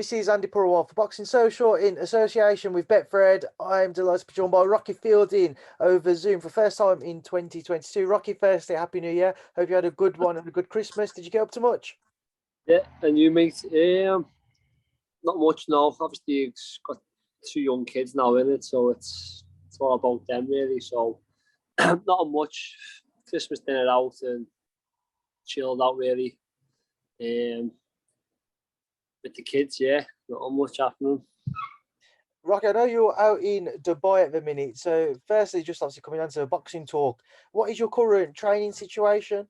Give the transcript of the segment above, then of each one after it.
This is Andy Purewal for Boxing Social in association with Betfred. I'm delighted to be joined by Rocky Fielding over Zoom for the first time in 2022. Rocky, firstly, Happy New Year. Hope you had a good one and a good Christmas. Did you get up to much? Yeah, and you, mate? Not much now. Obviously, it's got two young kids now in it, so it's all about them really. So not much. Christmas dinner out and chilled out really. With the kids, yeah, not much happening. Rocky, I know you're out in Dubai at the minute. So firstly, just obviously coming on to a boxing talk, what is your current training situation?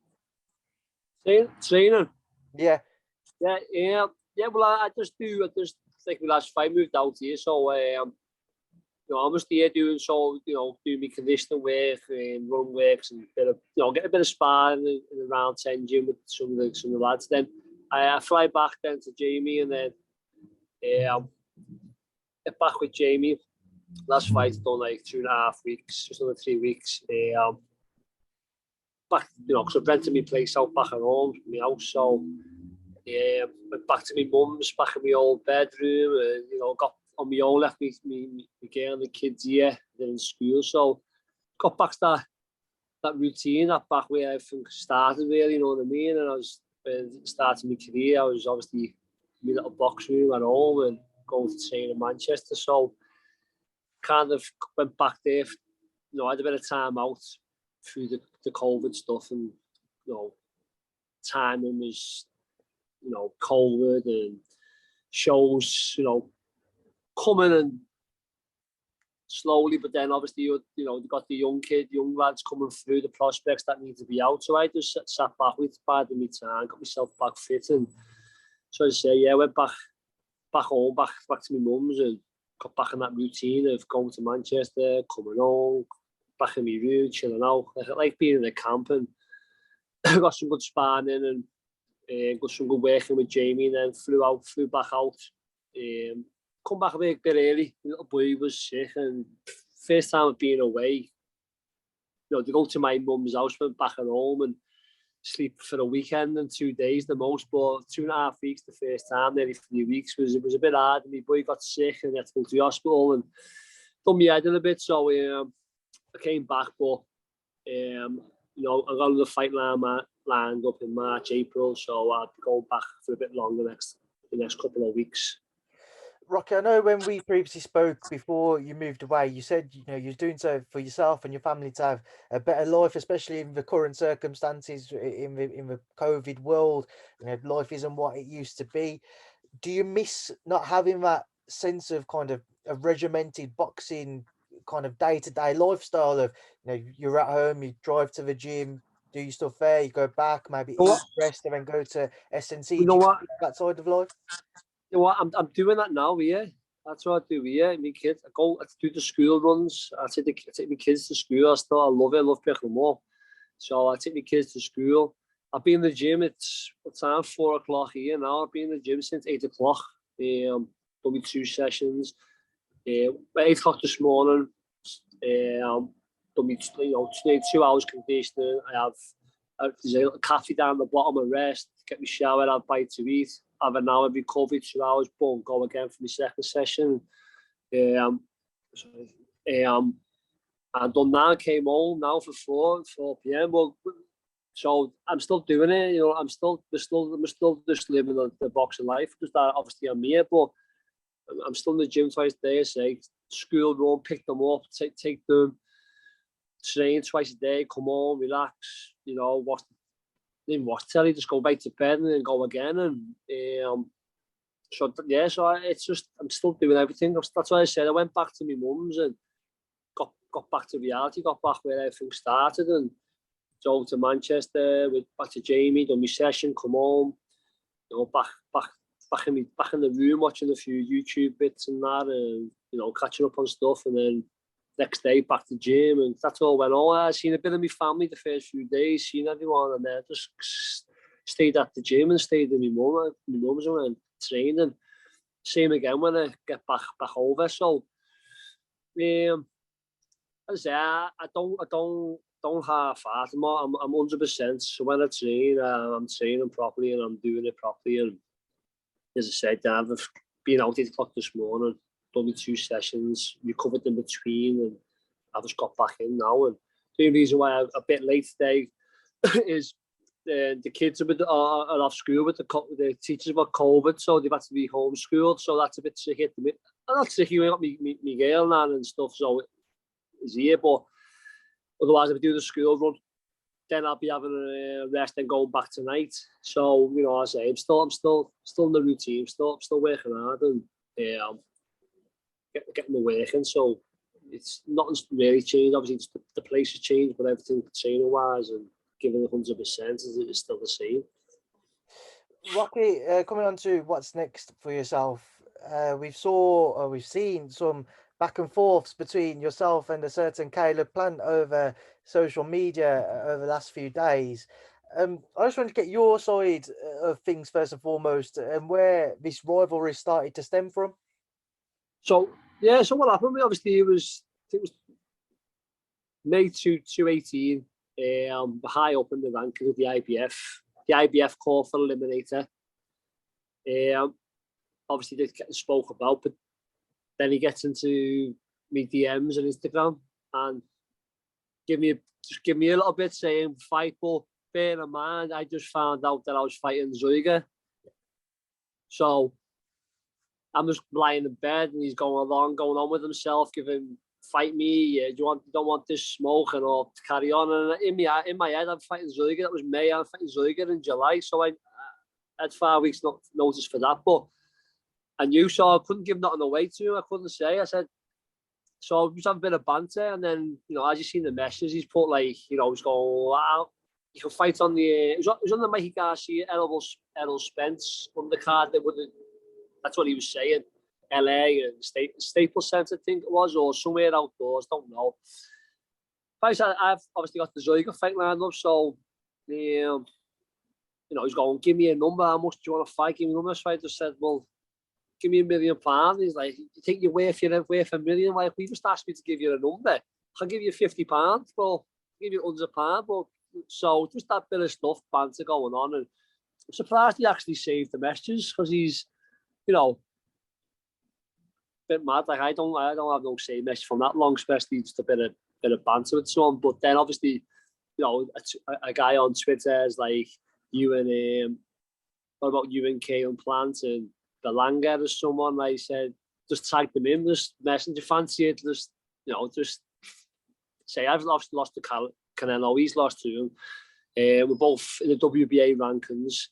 Training? Yeah. Well, I just like my last fight moved out here, so I'm just here doing my conditioning work and run works and bit of, get a bit of sparring in around 10 gym with some of the lads. Then I fly back then to Jamie and then get back with Jamie. Last fight's done like 2.5 weeks, just under 3 weeks. Back, because I rented my place out back at home, my house, so went back to my mum's, back in my old bedroom, and got on my own, left me girl and the kids here, they're in school, so got back to that routine, that back where everything started really, you know what I mean, and I was starting my career. I was obviously in my little box room at home and going to train in Manchester, so kind of went back there, I had a bit of time out through the COVID stuff, and timing was COVID and shows coming and slowly, but then obviously you got the young lads coming through, the prospects that need to be out, so I just sat back with biding my time, got myself back fit, and so I say went back home, back to my mum's, and got back in that routine of going to Manchester, coming home, back in my room, chilling out. I like being in the camp, and got some good sparring in, and got some good working with Jamie, and then flew back out. Come back a bit early. My little boy was sick, and first time of being away, to go to my mum's house, went back at home and sleep for a weekend and 2 days the most, but 2.5 weeks the first time, nearly 3 weeks, was a bit hard. And my boy got sick and I had to go to the hospital and done my head in a bit, so I came back, but I got another fight lined up in March, April, so I'll be going back for a bit longer the next couple of weeks. Rocky, I know when we previously spoke before you moved away, you said you're doing so for yourself and your family to have a better life, especially in the current circumstances in the COVID world. Life isn't what it used to be. Do you miss not having that sense of kind of a regimented boxing kind of day-to-day lifestyle of you're at home, you drive to the gym, do your stuff there, you go back, maybe eat, rest, and then go to SNC? You know what? That side of life? You know what? I'm doing that now, yeah. That's what I do, yeah. My kids, I do the school runs. I take my kids to school. I love it. I love picking them up. So I take my kids to school. I've been in the gym. It's what time? 4 o'clock here now. I've been in the gym since 8 o'clock. Done me 2 sessions. At 8 o'clock this morning. Done me 2 hours conditioning. There's a little cafe down the bottom of rest. Get me shower. Have a bite to eat. Have an hour recovery, 2 hours, boom, go again for my second session. And done that, came home now for 4 p.m. Well, so I'm still doing it, I'm still just living the boxing life, because that obviously I'm here, but I'm still in the gym twice a day, say, school run, pick them up, take them, train twice a day, come home, relax, watch telly, just go back to bed and then go again, and so it's just I'm still doing everything. That's why I said I went back to my mum's and got back to reality, got back where everything started, and drove to Manchester, back to Jamie, done my session, come home, back in the room watching a few YouTube bits and that, and catching up on stuff, and then next day back to the gym, and that's all went on. I seen a bit of my family the first few days, seen everyone, and then just stayed at the gym and stayed in my mum's and trained, and same again when I get back over. So as I say, I don't half-heart. I'm 100%. So when I train, I'm training properly and I'm doing it properly. And as I said, I have being out 8 o'clock this morning, done me 2 sessions, recovered in between, and I just got back in now. And the only reason why I'm a bit late today is the kids are off school with the teachers about COVID, so they've had to be homeschooled. So that's a bit tricky at the minute. I'm not tricky, we got me girl now and stuff, so it's here. But otherwise, if I do the school run, then I'll be having a rest and going back tonight. So, you know, I say I'm still in the routine, still working hard and getting the work in. So it's nothing's really changed. Obviously, the place has changed, but everything training wise and giving 100% is still the same. Rocky, coming on to what's next for yourself, we've seen some back and forths between yourself and a certain Caleb Plant over social media over the last few days. I just want to get your side of things first and foremost, and where this rivalry started to stem from. So yeah, so what happened? Obviously, it was May 2018. High up in the rankings of the IBF. The IBF call for eliminator. Obviously, they get spoke about, but then he gets into me DMs on Instagram and give me a little bit saying fight, but bear in mind, I just found out that I was fighting Zuiger. So I'm just lying in bed and he's going on with himself, giving fight me. Don't want this smoke and all to carry on. And in my head, I'm fighting Zuiger. That was May. I'm fighting Zuiger in July. So I had 5 weeks notice for that, but I knew, so I couldn't give nothing away to him. I couldn't say. I said, so we just have a bit of banter, and then, you know, as you seen the messages, he's put like, you know, he's going, wow, you can fight on the. It was on the Mikey Garcia, Errol Spence undercard. That's what he was saying. LA and Staples Center, I think it was, or somewhere outdoors, don't know. But I said, I've obviously got the Zuiger fight lined up, so you know, he's going, give me a number, how much do you want to fight? Give me a number. So I just said, well, give me £1 million. He's like, you think you're worth £1 million? Like, we just asked me to give you a number. I'll give you £50, but I'll give you £100. But so just that bit of stuff, banter going on. And I'm surprised he actually saved the messages, because he's, you know, a bit mad. Like, I don't have no save message from that long, especially just a bit of banter with someone. But then obviously, you know, a guy on Twitter is like, you and what about you and Kalen Plant and Belanga or someone? I said, just tag them in, just messenger fancy it, just, you know, just say I've lost to Canelo, he's lost to him. We're both in the WBA rankings.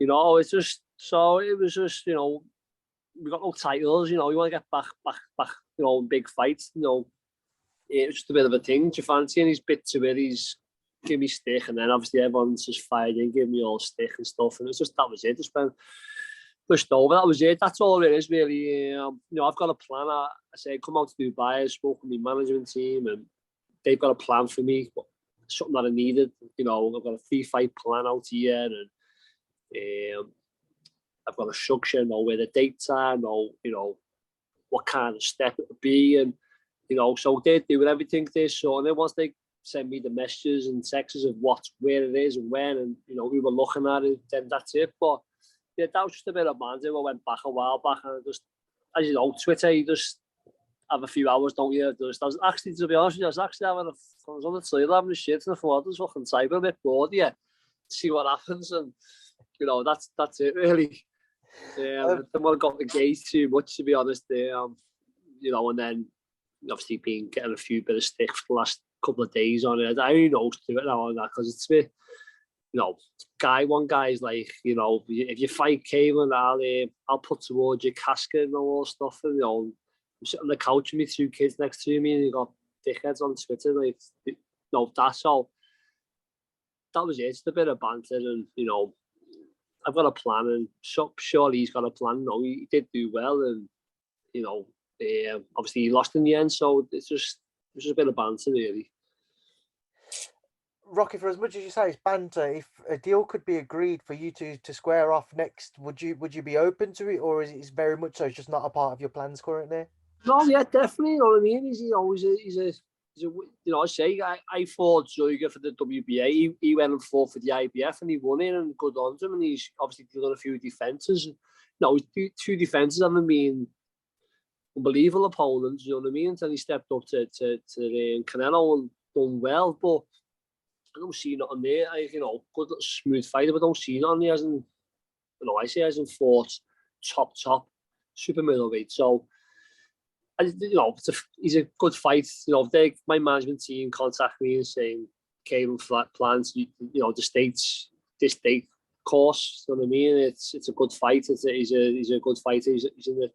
You know, it's just, so it was just, you know, we got no titles, you know, you want to get back, you know, in big fights, you know. It was just a bit of a thing, do you fancy? And he's bit to it, he's give me stick, and then obviously everyone's just fired in, give me all stick and stuff, and it's just, that was it, just been pushed over, that was it, that's all it is really. You know, I've got a plan. I say, come out to Dubai, I spoke with my management team, and they've got a plan for me, something that I needed, you know. I've got a 3-fight plan out here, and I've got a structure, know where the dates are, know, you know, what kind of step it would be, and, you know, so they're doing everything this, so, and then once they send me the messages and texts of where it is and when, and, you know, we were looking at it, then that's it. But yeah, that was just a bit of banter. I went back a while back, and I just, as you know, Twitter, you just have a few hours, don't you? I was actually, to be honest with you, I was on the toilet having a shit, and I thought, I was fucking type a bit bored, yeah, see what happens, and, you know, that's it really. I didn't want to go to the gate too much, to be honest. You know, and then obviously getting a few bit of stick for the last couple of days on it. I only know to do it now and that, because it's a bit, you know, one guy's like, you know, if you fight Kaylan, I'll put towards your casket and all stuff. And, you know, I'm sitting on the couch with my 2 kids next to me, and you got dickheads on Twitter, like, you know, that's all. That was it. It's a bit of banter, and, you know, I've got a plan, and surely he's got a plan. You know, he did do well, and, you know, obviously he lost in the end, so it's just a bit of banter really. Rocky, for as much as you say it's banter, if a deal could be agreed for you to square off next, would you be open to it, or is it very much so it's just not a part of your plans currently? No, yeah, definitely. You know what I mean? He's a you know, I fought Zuiger for the WBA. He went and fought for the IBF, and he won it, and good on him. And he's obviously done a few defences. You no, two defenses haven't been unbelievable opponents, you know what I mean? Until he stepped up to Canelo and done well, but I don't see nothing there. You know, good smooth fighter, but I don't see nothing. He hasn't, you know, I say he hasn't fought top super middleweight. So, you know, he's a good fight. You know, if my management team contact me and saying, Caden plans, you know, this date course, you know what I mean? It's a good fight. He's a good fighter. He's in the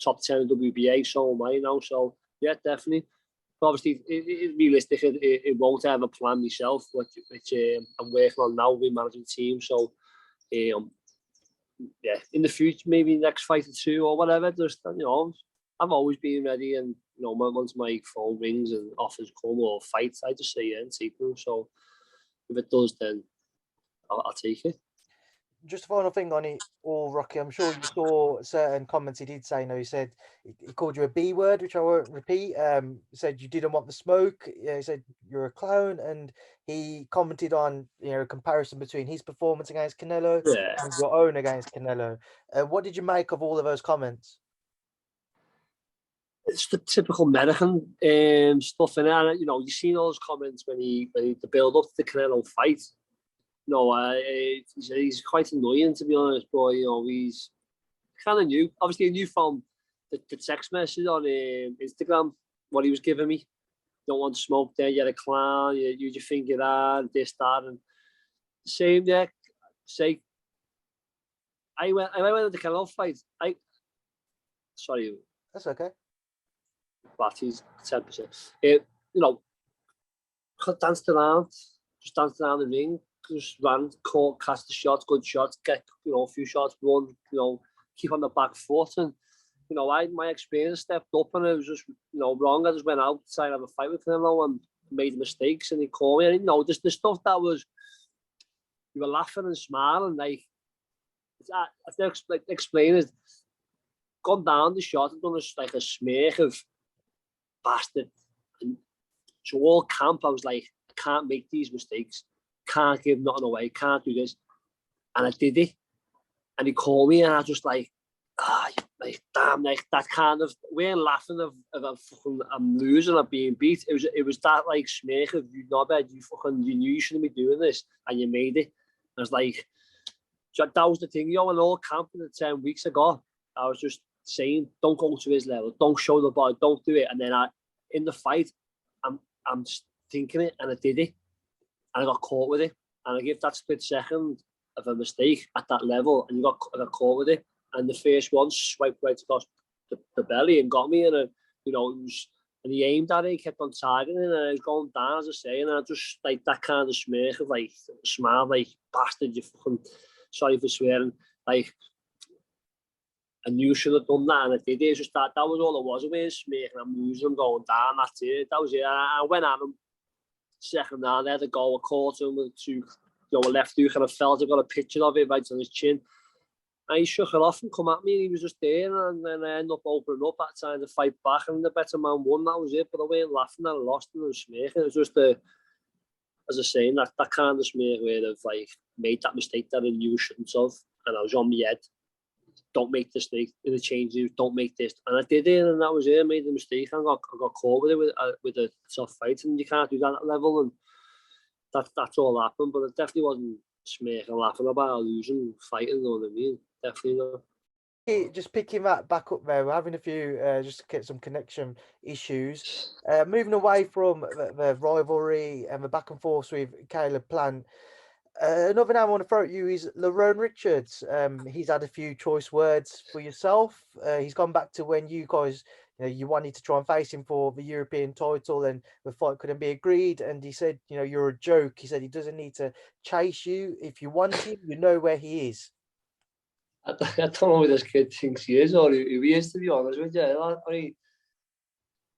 top 10 of WBA, so am I now. So, yeah, definitely. But obviously, realistic, it won't have a plan myself, which I'm working on now with managing team. So, yeah, in the future, maybe next fight or two or whatever, just, you know, I've always been ready, and, you know, once my phone rings and offers come or fights, I just say yeah and take them. So if it does, then I'll take it. Just a final thing on it all, Rocky. I'm sure you saw certain comments he did say. He said he called you a B word, which I won't repeat. He said you didn't want the smoke. He said you're a clown, and he commented on, you know, a comparison between his performance against Canelo and your own against Canelo. What did you make of all of those comments? It's the typical American stuff in it. You know, you've seen all those comments when the build up to the Canelo fight. No, he's quite annoying, to be honest, but, you know, he's kind of new. Obviously, I knew from the text message on Instagram what he was giving me. Don't want to smoke there, you're a clown, you think you're that, this, that, and same, yeah. Say, I went to the Canelo fight. Sorry. That's okay. Batty's 10%. You know, danced around the ring. Just ran, caught, cast the shots, good shots, get, you know, a few shots, run, you know, keep on the back foot. And, you know, my experience stepped up, and it was just, you know, wrong. I just went out to try and have a fight with Canelo and made mistakes, and he called me. And, you know, just the stuff that was, you were laughing and smiling, like, I explain it, gone down the shot and done like a smirk of bastard. And so all camp, I was like, I can't make these mistakes. Can't give nothing away, can't do this. And I did it. And he called me, and I was just like damn, like that kind of, we weren't laughing of I'm losing or being beat. It was that like smirk of, you knobhead, you knew you shouldn't be doing this, and you made it. I was like, that was the thing, in all camp in the 10 weeks ago, I was just saying, don't go to his level, don't show the body, don't do it. And then in the fight, I'm just thinking it, and I did it. And I got caught with it. And I give that split second of a mistake at that level, and I got caught with it. And the first one swiped right across the belly and got me. And, you know, and he aimed at it, he kept on targeting it, and I was going down, as I say, and I just, like, that kind of smirk of, like, smile, like, bastard, you fucking, sorry for swearing, like, I knew I should have done that, and I did it. It's just that was all it was. It was smirk, and I'm losing, I'm going down, that's it. That was it. I went at him. Second round, I had a goal, I caught him with a left hook, and I felt I got a picture of it right on his chin. And he shook it off and come at me, and he was just there, and then I ended up opening up that time to fight back, and the better man won, that was it. But I weren't laughing, I lost and I was smirking. It was just as I say, that kind of smirk where I've like made that mistake that I knew I shouldn't have, and I was on my head. Don't make this mistake in the change rooms, don't make this. And I did it, and that was it. I made the mistake, and I got caught with it with a tough fight, and you can't do that at level, and that's all happened. But it definitely wasn't smirking, laughing about losing, fighting, you know what I mean? Definitely not. Just picking that back up there, we're having a few just to get some connection issues. Moving away from the rivalry and the back and forth with Caleb Plant. Another name I want to throw at you is Lerrone Richards. He's had a few choice words for yourself. He's gone back to when you guys, you wanted to try and face him for the European title, and the fight couldn't be agreed. And he said, you're a joke. He said he doesn't need to chase you. If you want him, you know where he is. I don't know who this kid thinks he is, or who he is, to be honest with you. I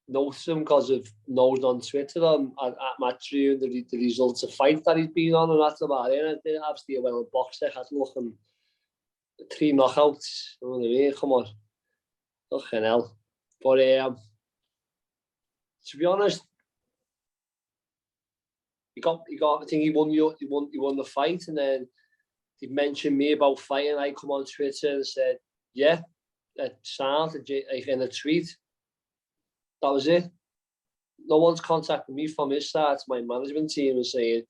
noticed him because of knows on Twitter at Matchroom the results of fights that he's been on, and that's about it. And obviously, a well boxer has looking 3 knockouts. You know what I mean? Come on, fucking hell. But to be honest, he got. I think he won the fight, and then he mentioned me about fighting. I come on Twitter and said, yeah, it sounded like in a tweet. That was it. No one's contacted me from his side to my management team and saying,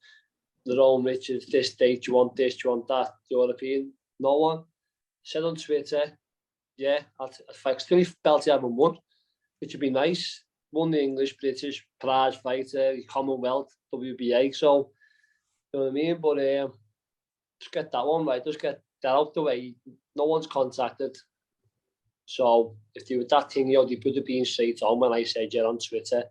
Lerrone, Richard, this date, do you want this, do you want that, European? No one. Said on Twitter, yeah, I'd effectively belt you haven't won, which would be nice. Won the English, British, prize fighter, Commonwealth, WBA, so, you know what I mean? But just get that one right, just get that out the way. No one's contacted. So if they were that thing, they would have been straight on when I said, yeah, on Twitter.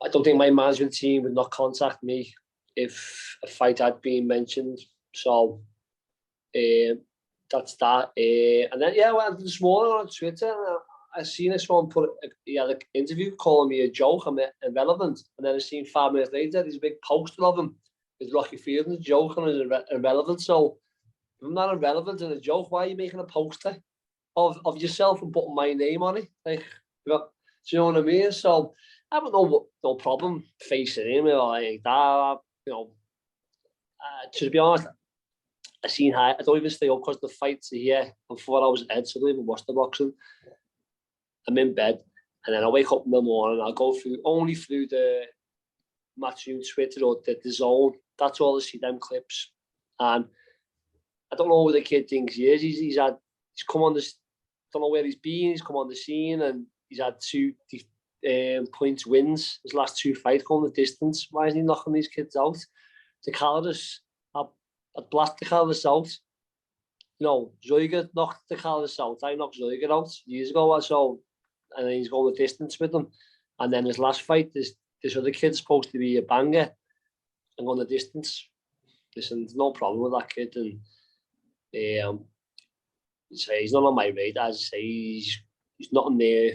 I don't think my management team would not contact me if a fight had been mentioned. So that's that. And then, yeah, well, this morning on Twitter, I seen someone he had an interview calling me a joke, I'm irrelevant. And then I seen 5 minutes later, there's a big poster of him with Rocky Fielding joking as irrelevant. So if I'm not irrelevant in a joke, why are you making a poster of yourself and putting my name on it? Like, do you know what I mean? So I have no problem facing him or like that. You know, to be honest, I don't even stay up because the fights are here. And 4 hours ahead, so I don't even watch the boxing. I'm in bed, and then I wake up in the morning. I'll go only through the Matchroom Twitter or the Zone. That's all I see, them clips. And I don't know what the kid thinks he is. He's come on this. Don't know where he's been. He's come on the scene and he's had 2 points wins. His last 2 fights going the distance. Why isn't he knocking these kids out? The Calidus, I'd blast the Calidus out. You know, Zoiger knocked the Calidus out. I knocked Zoiger out years ago. So, and then he's going the distance with them. And then his last fight, this other kid's supposed to be a banger and going the distance. Listen, there's no problem with that kid. And he's not on my radar. As I say, he's not in there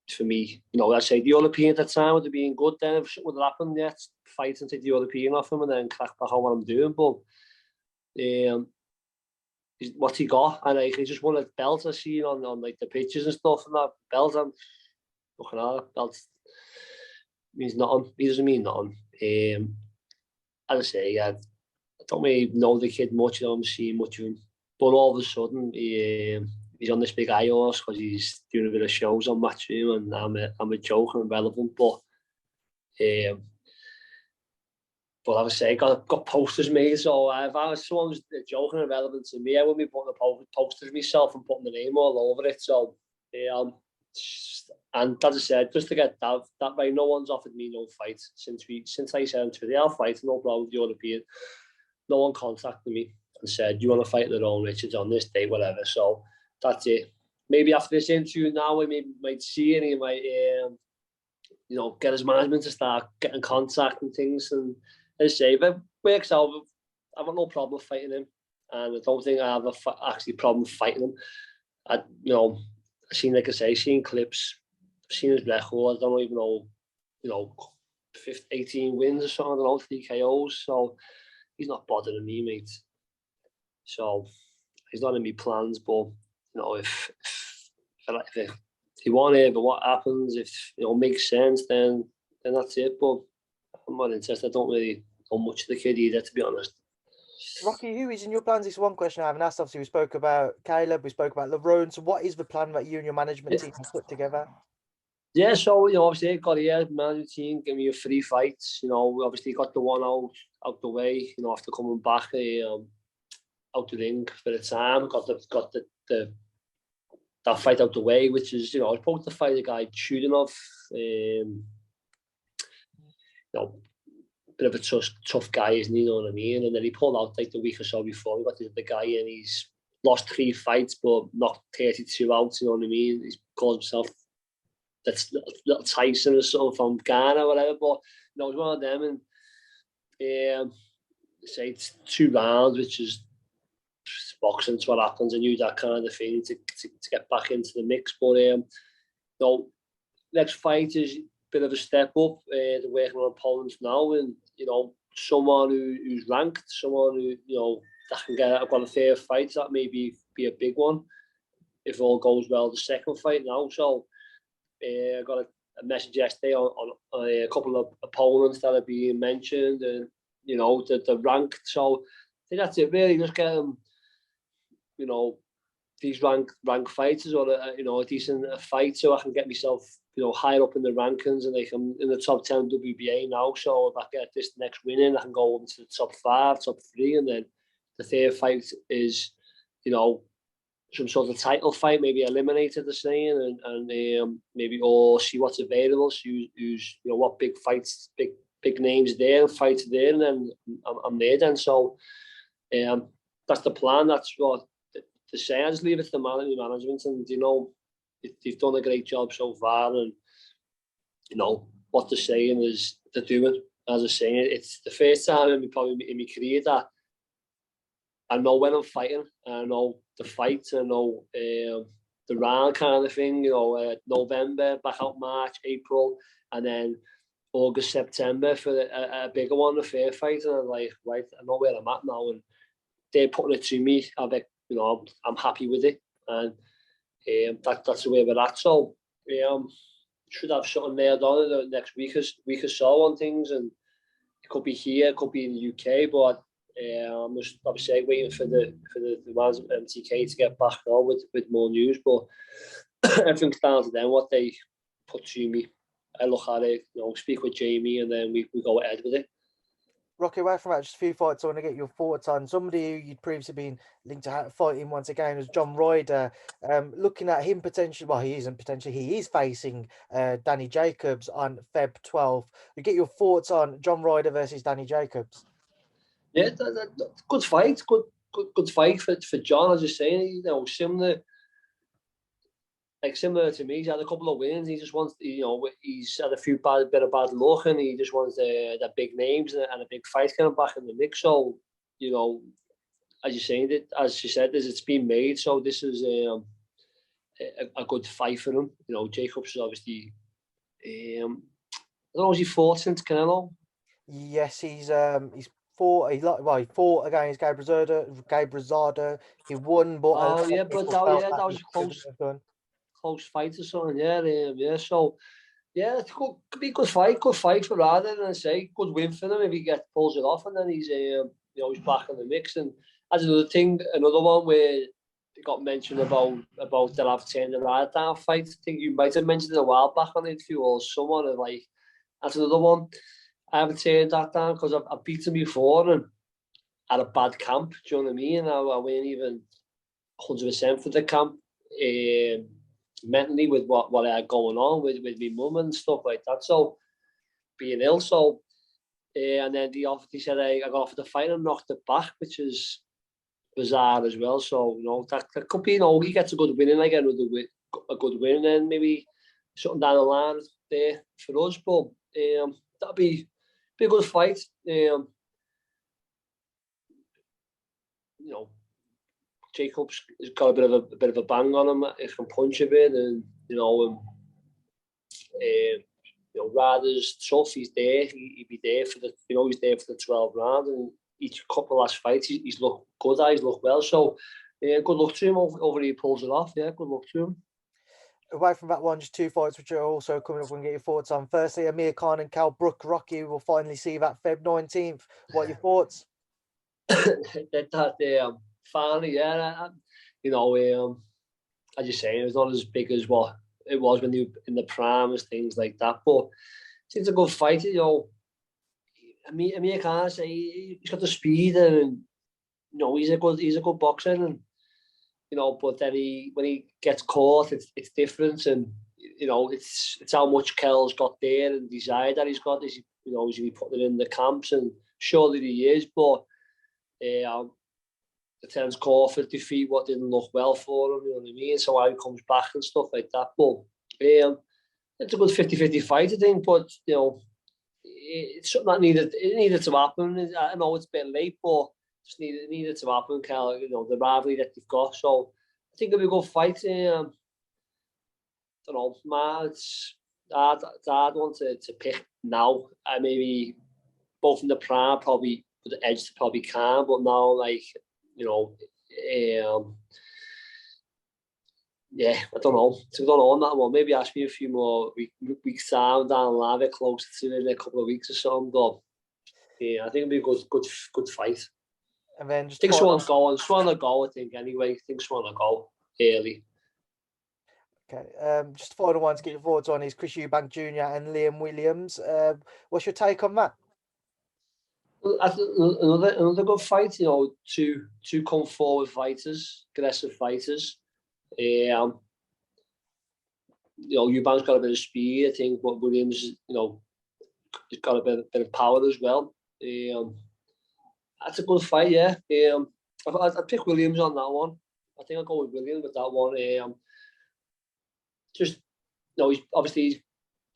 for me. You know, I say the European at the time would have been good then if something would have happened, yeah, fight and take the European off him and then crack back on what I'm doing. But what he got, and like, he just won a belt I seen on like the pictures and stuff, and that belt, I'm looking at that belt means nothing. He doesn't mean nothing. As I say, I don't really know the kid much, I don't see much of him. But all of a sudden, he's on this big high horse because he's doing a bit of shows on Matchroom, and I'm a joke and relevant. But as I say, got posters made. So if I was someone's joking and relevant to me, I wouldn't be putting the posters myself and putting the name all over it. So and as I said, just to get that way, no one's offered me no fight since I said to the I'll fight, no problem with the European. No one contacted me and said, you want to fight Lerrone Richards on this day, whatever. So that's it. Maybe after this interview now, we might see it, and he might, get his management to start getting contact and things. And as I say, if it works out, I've got no problem fighting him. And I don't think I have actually problem fighting him. I've seen clips, I've seen his record. I don't even know, 18 wins or something, I don't know, 3 KOs. So he's not bothering me, mate. So he's not in my plans, but if he want it, but what happens, if makes sense, then that's it. But I'm not interested. I don't really know much of the kid either, to be honest. Rocky, who is in your plans? Is one question I haven't asked. Obviously, we spoke about Caleb, we spoke about Lerrone. So what is the plan that you and your management team have put together? Yeah, so obviously got here, management team, give me a 3 fights. We obviously got the one out the way. After coming back out the ring for the time, got the that fight out the way, which is I was supposed to fight a guy Chudinov, bit of a tough guy, isn't he? You know what I mean? And then he pulled out like the week or so before. We got the guy in. He's lost 3 fights, but knocked 32 out. You know what I mean? He's called himself that's little Tyson or something from Ghana or whatever. But it's one of them, and say it's 2 rounds, which is boxing. It's what happens. I knew that kind of thing to get back into the mix. But next fight is a bit of a step up. They're working on opponents now, and someone who's ranked, someone who that can get. I've got a fair fight. That may be a big one if all goes well. The second fight now, so I got a message yesterday on a couple of opponents that are being mentioned, and that they're ranked. So I think that's it. Really, just get them. you know, these rank fighters or a decent fight, so I can get myself, you know, higher up in the rankings, and like I'm in the top 10 WBA now. So if I get this next win in, I can go into the top 5, top 3, and then the third fight is, you know, some sort of title fight, maybe eliminated the saying, and maybe all see what's available, see who's you know what big fights, big names there, fights there, and then I'm there then. So that's the plan. That's what to say. I just leave it to the management, and you know they've done a great job so far, and you know what they're saying is they're doing. As I say, it's the first time in my career that I know when I'm fighting. I know the fight. I know the round kind of thing. You know, November, back out March, April, and then August, September for a bigger one, a fair fight. And I'm like, right, I know where I'm at now, and they're putting it to me. I bet, you know, I'm happy with it, and that's the way we're at. So should have something nailed on in the next week or so on things, and it could be here, it could be in the UK, but I'm just obviously waiting for the ones at MTK to get back on with more news. But everything's down to them, what they put to me. I look at it, you know, speak with Jamie, and then we go ahead with it. Rocky, away from that, just a few fights I want to get your thoughts on. Somebody who you'd previously been linked to fighting once again was John Ryder. Looking at him potentially, well, he isn't potentially, he is facing Danny Jacobs on Feb 12th. We get your thoughts on John Ryder versus Danny Jacobs. Yeah, good fight, good fight for John. As you're saying, you know, similar to me. He's had a couple of wins. He just wants, you know, he's had a bit of bad luck, and he just wants the big names and a big fight coming back in the mix. So, you know, as you said, it's been made. So this is a good fight for him. You know, Jacobs is obviously, I don't know, has he fought since Canelo? Yes, he fought. He fought against Gabe Rosado. He won, but a lot Oh of yeah, but people felt that that was he a shouldn't have done. close fight or something. Yeah. So yeah, it could be a good fight for Ryder, and I say good win for him if he pulls it off, and then he's you know, he's back in the mix. And as another one where it got mentioned about that I've turned the Ryder down fight. I think you might have mentioned it a while back on the interview, or someone, and like that's another one. I haven't turned that down because I've beaten before and had a bad camp. Do you know what I mean? I weren't even 100% for the camp. Mentally with what I had going on with my mum and stuff like that. So being ill, so and then he said I got offered the fight and knocked it back, which is bizarre as well. So you know that could be, you know, he gets a good win and I get a good win, and then maybe something down the line there for us. But that'd be a good fight. You know, Jacobs has got a bit of a bang on him. He can punch a bit, and you know, Ryder's tough. He's there. He'd be there for the. You know, he's there for the 12 rounds, and each couple of last fights, he's looked good. He's looked well. So, good luck to him. Over he pulls it off. Yeah, good luck to him. Away from that one, just two fights which are also coming up. We can get your thoughts on. Firstly, Amir Khan and Khan-Brook. Rocky will finally see that Feb 19th. What are your thoughts? Finally, yeah. You know, as you say, it's not as big as what it was when you in the primes, things like that. But it's a good fight. You know, Amir Khan, he's got the speed, and you know he's a good boxer, and you know, but then when he gets caught, it's different, and you know it's how much Kell's got there and desire that he's got. Is he putting it in the camps, and surely he is, but the Terence Crawford defeat, what didn't look well for him, you know what I mean? So how he comes back and stuff like that. But it's a good 50-50 fight, I think, but you know, it's something that needed to happen. I know it's a bit late, but just needed to happen, Cal, you know, the rivalry that they've got. So I think it'll be a good fight. I don't know, it's a hard one to pick now. Maybe both in the prime, probably with the edge to probably can, but now, like, you know, yeah, I don't know. So I don't know on that one. Maybe ask me a few more weeks down the line, a bit closer to it in a couple of weeks or something. But yeah, I think it'll be a good fight. And then just I think final. Swan will go, I think, anyway. I think Swan will go early. Okay. Just the final one to get your thoughts on is Chris Eubank Jr. and Liam Williams. What's your take on that? Another good fight, you know, two come forward fighters, aggressive fighters. You know, Eubank's got a bit of speed, I think, but Williams, you know, he's got a bit of power as well. That's a good fight, yeah. I'd pick Williams on that one. I think I'll go with Williams with that one. Just, you know, he's obviously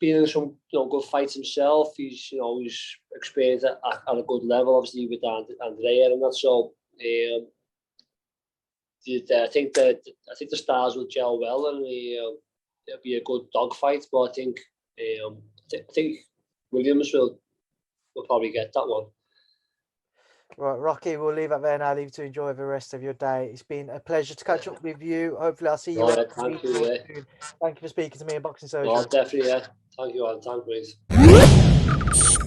been in some, you know, good fights himself. He's, you know, he's experienced at a good level, obviously with Andrea and that. So, I think the stars will gel well, and it'll be a good dogfight. But I think Williams will probably get that one. Right, Rocky, we'll leave it there now. Leave you to enjoy the rest of your day. It's been a pleasure to catch up with you. Hopefully, I'll see you Thank you. soon. Thank you for speaking to me in Boxing Social. Well, definitely, yeah. Thank you, Alan. Thank you.